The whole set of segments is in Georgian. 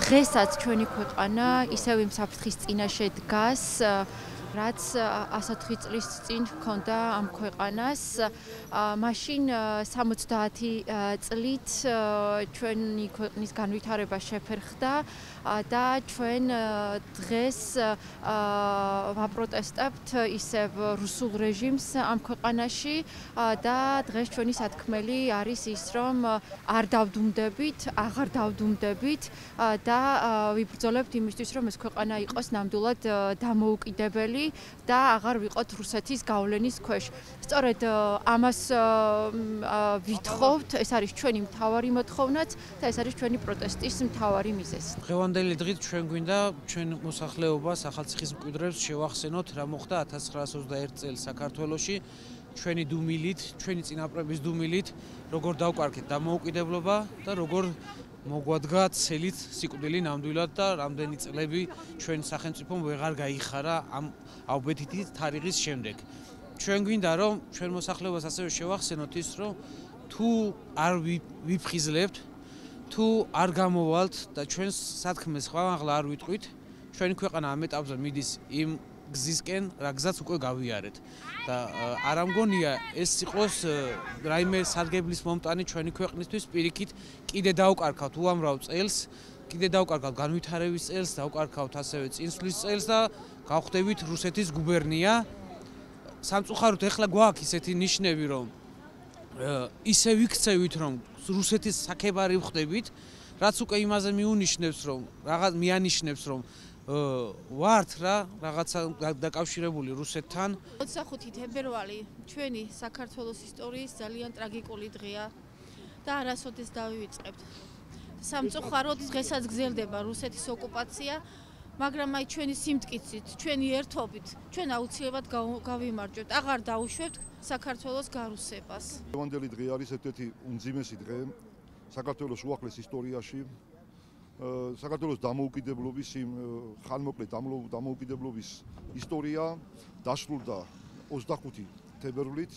დღესაც ჩვენი ქვეყანა ისევ იმ საფრთხის წინაშე დგას, რაც 104 წლის წინ ჰქონდა ამ ქვეყანას. მაშინ 70 წლით ჩვენი ქვეყნის განვითარება შეფერხდა და ჩვენ დღეს ვაპროტესტებთ ისევ რუსულ რეჟიმს ამ ქვეყანაში და დღეს ჩვენი სათქმელი არის ის, რომ არ დავდუმდებით, აღარ დავდუმდებით და ვიბრძოლებთ იმისთვის, რომ ეს ქვეყანა იყოს ნამდვილად დამოუკიდებელი და აღარ ვიყოთ რუსეთის გავლენის ქვეშ. სწორედ ამას ვითხოვთ, ეს არის ჩვენი მთავარი მოთხოვნაც და ეს არის ჩვენი პროტესტის მთავარი მიზეზი. დღევანდელი დღით ჩვენ გვინდა ჩვენ მოსახლეობას, ახალციხის მკვიდრებს შევახსენოთ, რა მოხდა 1921 წელს საქართველოში, ჩვენი დუმილით, ჩვენი წინაპრების დუმილით, როგორ დავკარგეთ დამოუკიდებლობა და როგორ მოგვადგა ცელით სიკვდილი ნამდვილად და რამდენი წლები ჩვენი სახელმწიფომ ვეღარ გაიხარა ამ აუბედითი თარიღის შემდეგ. ჩვენ გვინდა რომ ჩვენ მოსახლეობას ასევე შევახსენოთ ის, რომ თუ არ ვიფხიზლებთ, თუ არ გამოვალთ და ჩვენს სათქმეს ხვალ-ახლა არ ვიტყვით, ჩვენი ქვეყანა ამ ეტაპზე მიდის იმ გზისკენ, რა გზაც უკვე გავიარეთ. და არ ამგონია ეს იყოს რაიმე სარგებლის მომტანი ჩვენი ქვეყნისთვის, პირიქით კიდე დავკარგავთ უამრავ წელს, კიდე დავკარგავთ განვითარების წელს, დავკარგავთ ასევე წინსვლის წელს და გავხდებით რუსეთის გუბერნია. სამწუხაროდ ეხლა გვაქვს ისეთი ნიშნები, რომ ისე ვიქცევით, რომ რუსეთის საქებარი ვხდებით, რაც უკვე იმაზე მიუნიშნებს, რომ რაღაც მიანიშნებს, რომ ვართ რა რაღაცა დაკავშირებული რუსეთთან. 25 თებერვალი ჩვენი საქართველოს ისტორიის ძალიან ტრაგიკული დღეა და არასოდეს დავივიწყებთ. სამწუხაროდ დღესაც გრძელდება რუსეთის ოკუპაცია, მაგრამ აი ჩვენი სიმტკიცით, ჩვენი ერთობით, ჩვენ აუცილებლად გავიმარჯვებთ, აღარ დაუშვებთ საქართველოს გარუსებას. დღევანდელი დღე არის ერთ-ერთი უმძიმესი დღე საქართველოს უახლეს ისტორიაში. საქართველოს დამოუკიდებლობის იმ ხანმოკლე დამოუკიდებლობის ისტორია დასრულდა 25 თებერვლით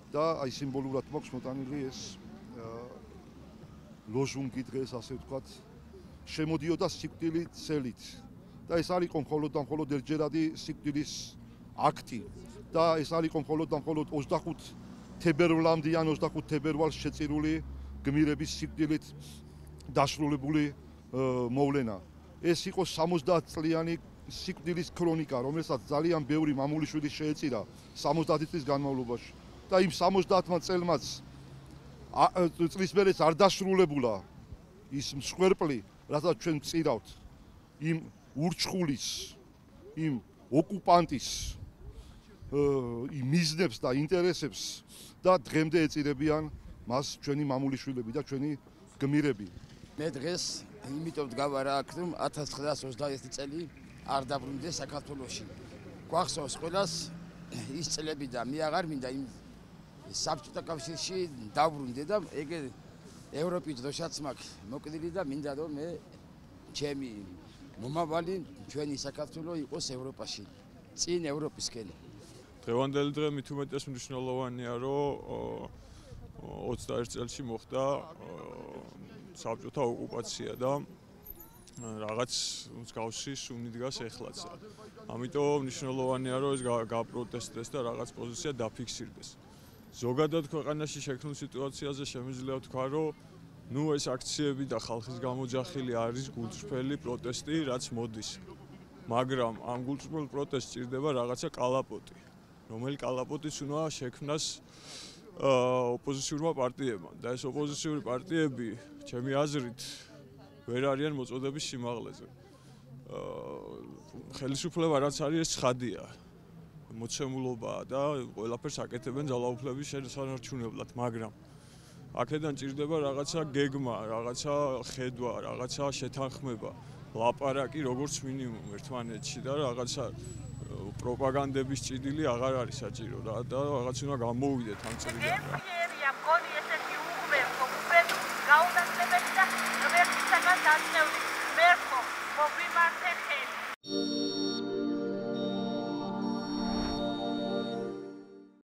და აი სიმბოლურად მაქვს მოტანილი ეს ლოზუნგი დღეს, ასე ვთქვათ, შემოდიოდა სიკვდილი ცელით და ეს არ იყო მხოლოდ და მხოლოდ ერთჯერადი სიკვდილის აქტი და ეს არ იყო მხოლოდ და მხოლოდ 25 თებერვლამდე ან 25 თებერვალს შეწირული გმირების სიკვდილით დასრულებული მოვლენა. ეს იყო 70 წლიანი სიკვდილის ქრონიკა, რომელსაც ძალიან ბევრი მამულიშვილის შეეწირა 70 წლის განმავლობაში და იმ 70 წელმაც წლის მერეც არ დასრულებულა ის მსხვერპლი, რასაც ჩვენ წირავთ იმ ურჩხულის, იმ ოკუპანტის იმ მიზნებს და ინტერესებს და დღემდე ეწირებიან მას ჩვენი მამულიშვილები და ჩვენი გმირები. მე დღეს იმიტომ დგავარ აქ, რომ 1921 წელი არ დაბრუნდეს საქართველოში. გვახსოვს ყველას ის წლები და მე აღარ მინდა იმ საბჭოთა კავშირში დაბრუნდე და ეგ ევროპის დროშაც მაქვს მოკიდილი და მინდა რომ მე ჩემი მომავალი ჩვენი საქართველო იყოს ევროპაში, წინ ევროპისკენ. დღევანდელი დღე მით უმეტეს მნიშვნელოვანია, რომ 21 წელში მოხდა საბჭოთა ოკუპაცია და რაღაც მსგავსი სუნი დგას ეხლაც. ამიტომ მნიშვნელოვანია, რომ ეს გაპროტესტდეს და რაღაც პოზიცია დაფიქსირდეს. ზოგადად ქვეყანაში შექმნილ სიტუაციაზე შემიძლია ვთქვა, რომ ეს აქციები და ხალხის გამოძახილი არის გულწრფელი პროტესტი, რაც მოდის. მაგრამ ამ გულწრფელ პროტესტს ჭირდება რაღაცა კალაპოტი, რომელი კალაპოტიც უნდა შექმნას ოპოზიციურმა პარტიებმა და ეს ოპოზიციური პარტიები, ჩემი აზრით, ვერ არიან მოწოდების სიმაღლეზე. ხელისუფლება რაც არის, ეს ცხადია. მოცემულობაა და ყველაფერს აკეთებენ ძალაუფლების შესანარჩუნებლად, მაგრამ აქედან ჭირდება რაღაცა გეგმა, რაღაცა ხედვა, რაღაცა შეთანხმება, ლაპარაკი როგორც მინიმუმ ერთმანეთში და რაღაცა პროპაგანდების ჭიდილი აღარ არის საჭირო და რაღაც უნდა გამოვიდეთ ამ წრიდან. მგონი ესეთი უღმერთო, უბრალოდ გაუნაწილებელი და ღმერთისაგან დაწეული ღმერთო, მოგვიმართეთ